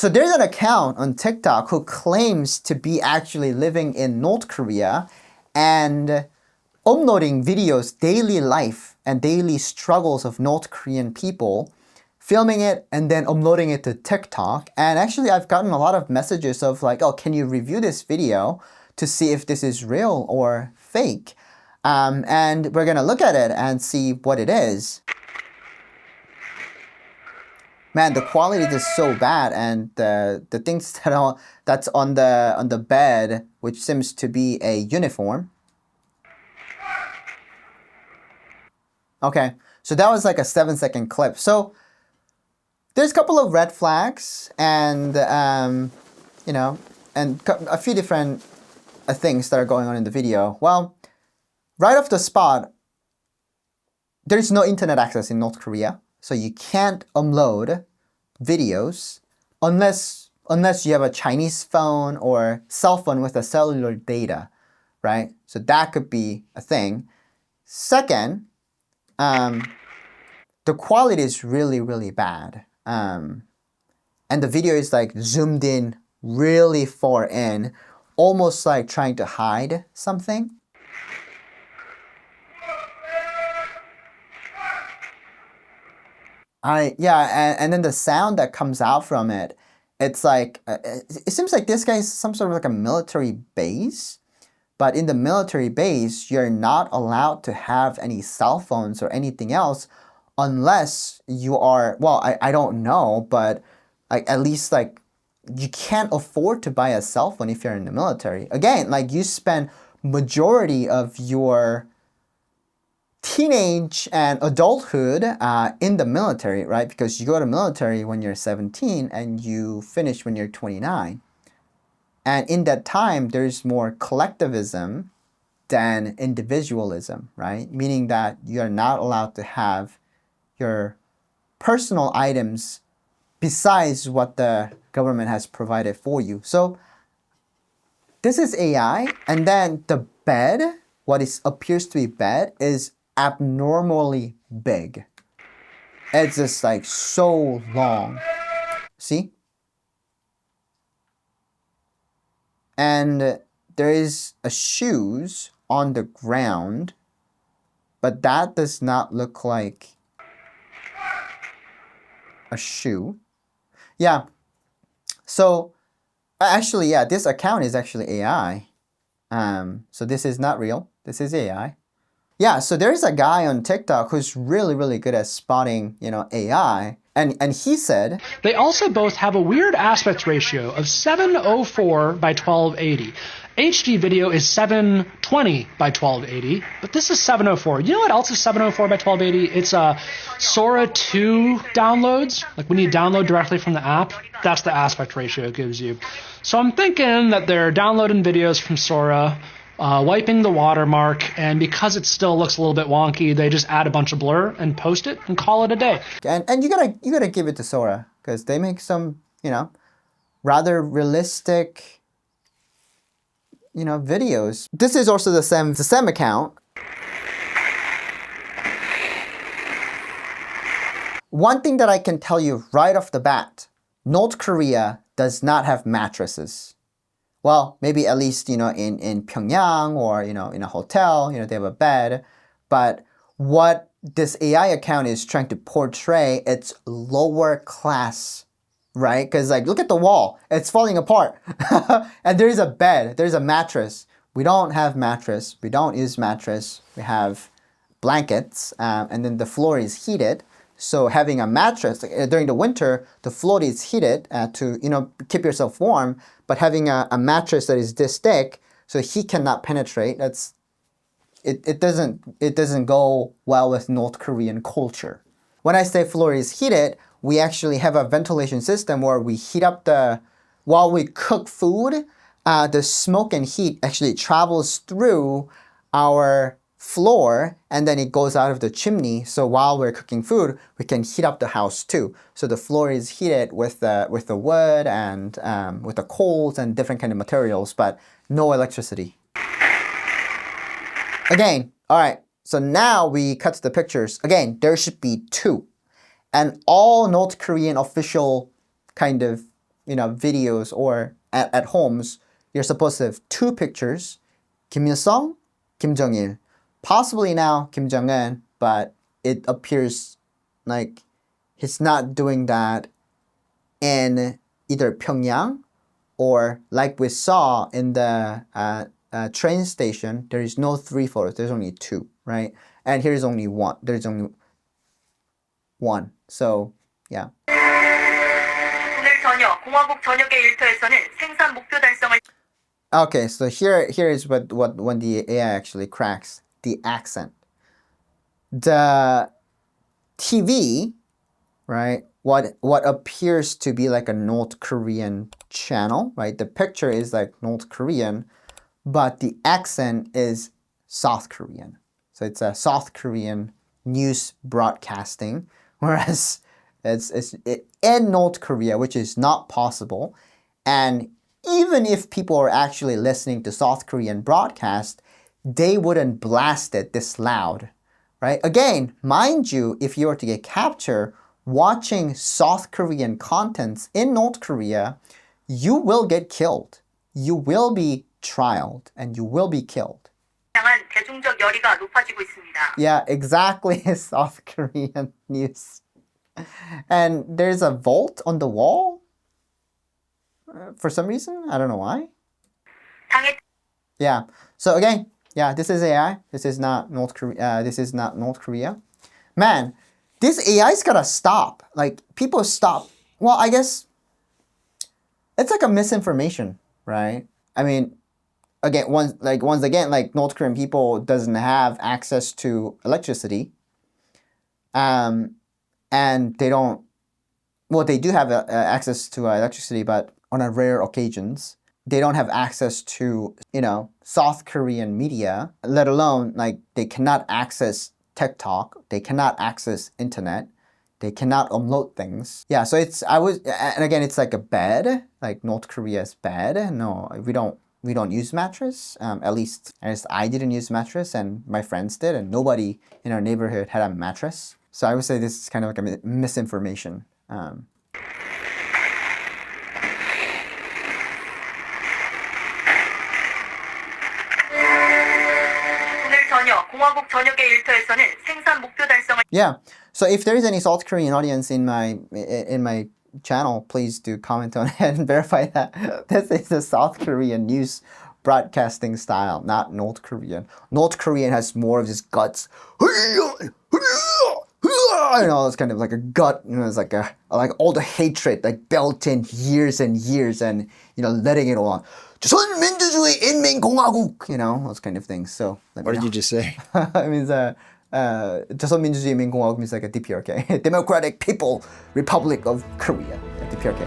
So there's an account on TikTok who claims to be actually living in North Korea and uploading videos, daily life and daily struggles of North Korean people, filming it and then uploading it to TikTok. And actually I've gotten a lot of messages of like, oh, can you review this video to see if this is real or fake? And we're gonna look at it and see what it is. Man, the quality is so bad, and the things that's on the bed, which seems to be a uniform. Okay, so that was like a 7-second clip. So there's a couple of red flags, and you know, and a few different things that are going on in the video. Well, right off the spot, there's no internet access in North Korea. So you can't upload videos unless you have a Chinese phone or cell phone with a cellular data, right? So that could be a thing. Second, the quality is really, really bad. And the video is like zoomed in really far in, almost like trying to hide something. And then the sound that comes out from it, it's like, it seems like this guy is some sort of like a military base, but in the military base, you're not allowed to have any cell phones or anything else unless you are, well, I don't know, but like at least like you can't afford to buy a cell phone if you're in the military. Again, like you spend majority of your teenage and adulthood in the military, right? Because you go to military when you're 17 and you finish when you're 29. And in that time, there's more collectivism than individualism, right? Meaning that you're not allowed to have your personal items besides what the government has provided for you. So this is AI, and then the bed, what appears to be bed, is abnormally big. It's just like so long. See? And there is a shoes on the ground, but that does not look like a shoe. Yeah. So actually, yeah, this account is actually AI. So this is not real. This is AI. Yeah, so there's a guy on TikTok who's really, really good at spotting, AI. And he said, they also both have a weird aspect ratio of 704 by 1280. HD video is 720 by 1280, but this is 704. You know what else is 704 by 1280? It's Sora 2 downloads. Like when you download directly from the app, that's the aspect ratio it gives you. So I'm thinking that they're downloading videos from Sora, wiping the watermark, and because it still looks a little bit wonky, they just add a bunch of blur and post it and call it a day. And you gotta give it to Sora, because they make some, rather realistic, videos. This is also the same account. One thing that I can tell you right off the bat, North Korea does not have mattresses. Well, maybe at least, in Pyongyang or, in a hotel, they have a bed. But what this AI account is trying to portray, it's lower class, right? Because like, look at the wall, it's falling apart. And there's a bed, there's a mattress. We don't have mattress, we don't use mattress. We have blankets, and then the floor is heated. So having a mattress, during the winter, the floor is heated to, keep yourself warm, but having a mattress that is this thick, so heat cannot penetrate, it doesn't go well with North Korean culture. When I say floor is heated, we actually have a ventilation system where we heat up while we cook food, the smoke and heat actually travels through our floor, and then it goes out of the chimney. So while we're cooking food, we can heat up the house too. So the floor is heated with the wood and with the coals and different kind of materials, but no electricity. Again, all right. So now we cut to the pictures. Again, there should be 2, and all North Korean official kind of videos or at homes, you're supposed to have two pictures, Kim Il-sung, Kim Jong-il. Possibly now Kim Jong-un, but it appears like he's not doing that in either Pyongyang or like we saw in the train station, there is no 3 photos, there's only 2, right? And here's only one, there's only one. So, yeah. 오늘 저녁 공화국 전역의 일터에서는 생산 목표 달성을 Okay, so here is what when the AI actually cracks the accent. The TV, right? What appears to be like a North Korean channel, right? The picture is like North Korean, but the accent is South Korean. So it's a South Korean news broadcasting, whereas it's in North Korea, which is not possible. And even if people are actually listening to South Korean broadcast, they wouldn't blast it this loud, right? Again, mind you, if you were to get captured watching South Korean contents in North Korea, you will get killed. You will be trialed and you will be killed. 향한 대중적 열의가 높아지고 있습니다. Yeah, exactly. South Korean news. And there's a vault on the wall for some reason. I don't know why. 당의 Yeah. So again, yeah, this is AI. This is not North Korea. This is not North Korea. Man, this AI's gotta stop. Like people stop. Well, I guess it's like a misinformation, right? I mean, again, once again, like North Korean people doesn't have access to electricity. And they don't. Well, they do have access to electricity, but on a rare occasions. They don't have access to, South Korean media, let alone like they cannot access TikTok, they cannot access internet, they cannot upload things. Yeah, so and again, it's like a bed, like North Korea's bed. No, we don't use mattress. At least I didn't use mattress, and my friends did, and nobody in our neighborhood had a mattress. So I would say this is kind of like a misinformation. 공화국 전역의 일터에서는 생산 목표 달성을 Yeah. So if there is any South Korean audience in my channel, please do comment on it and verify that this is a South Korean news broadcasting style, not North Korean. North Korean has more of this guts. It's kind of like a gut, it's like all the hatred like built in years and years, and letting it all on. 조선민주주의 인민공화국, those kind of things. So what did you just say? It means 조선민주주의 인민공화국 means like a DPRK, Democratic People Republic of Korea, DPRK.